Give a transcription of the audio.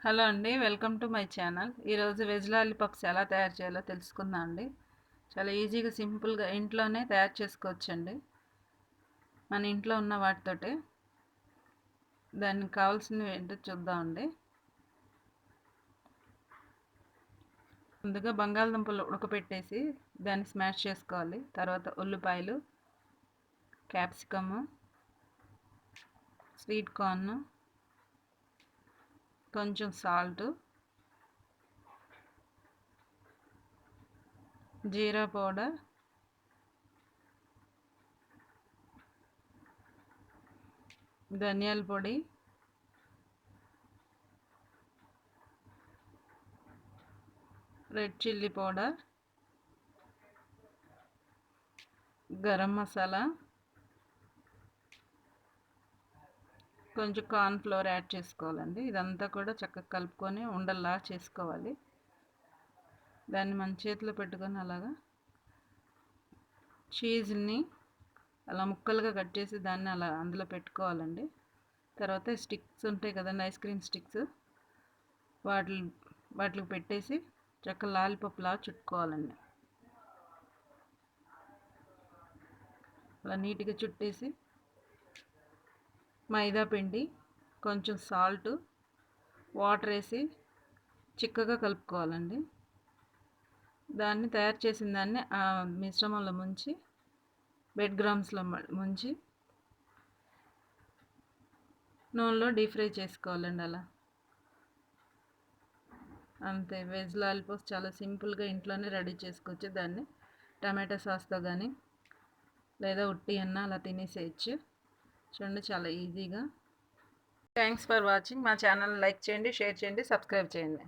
Hello అండి. Welcome to my channel. ఈరోజు veg lollipops ఎలా తయారు చేయాలో తెలుసుకుందాం అండి. చాలా ఈజీగా, సింపుల్గా ఇంట్లోనే తయారు చేసుకోవచ్చండి. మన ఇంట్లో ఉన్న వాటితోటే. దానికి కావాల్సినవి ఏంటో చూద్దామండి. ముందుగా బంగాళదుంపలు ఉడకపెట్టేసి దాన్ని స్మాష్ చేసుకోవాలి. తర్వాత ఉల్లిపాయలు, క్యాప్సికము, స్వీట్ కార్న్, కొంచెం సాల్ట్, జీరా పౌడర్, ధనియాల పొడి, red chilli powder, garam masala, కొంచెం కార్న్ ఫ్లోర్ యాడ్ చేసుకోవాలండి. ఇదంతా కూడా చక్కగా కలుపుకొని ఉండల్లా చేసుకోవాలి. దాన్ని మన చేతిలో పెట్టుకొని అలాగా చీజ్ని అలా ముక్కలుగా కట్ చేసి దాన్ని అలా అందులో పెట్టుకోవాలండి. తర్వాత స్టిక్స్ ఉంటాయి కదండి, ఐస్ క్రీమ్ స్టిక్స్, వాటికి పెట్టేసి చక్కగా లాలీపాప్లా చుట్టుకోవాలండి. అలా నీట్గా చుట్టేసి మైదా పిండి, కొంచెం సాల్ట్, వాటర్ వేసి చిక్కగా కలుపుకోవాలండి. దాన్ని తయారు చేసిన దాన్ని ఆ మిశ్రమంలో ముంచి బెడ్ గ్రామ్స్లో ముంచి నూనెలో డీప్ ఫ్రై చేసుకోవాలండి. అలా అంతే. వెజ్ లాలీపాప్స్ చాలా సింపుల్గా ఇంట్లోనే రెడీ చేసుకోవచ్చు. దాన్ని టమాటా సాస్తో కానీ లేదా ఉట్టి అన్న అలా తినేసేయచ్చు. చూడండి, చాలా ఈజీగా. Thanks for watching. మా ఛానల్ లైక్ చేయండి, షేర్ చేయండి, సబ్స్క్రైబ్ చేయండి.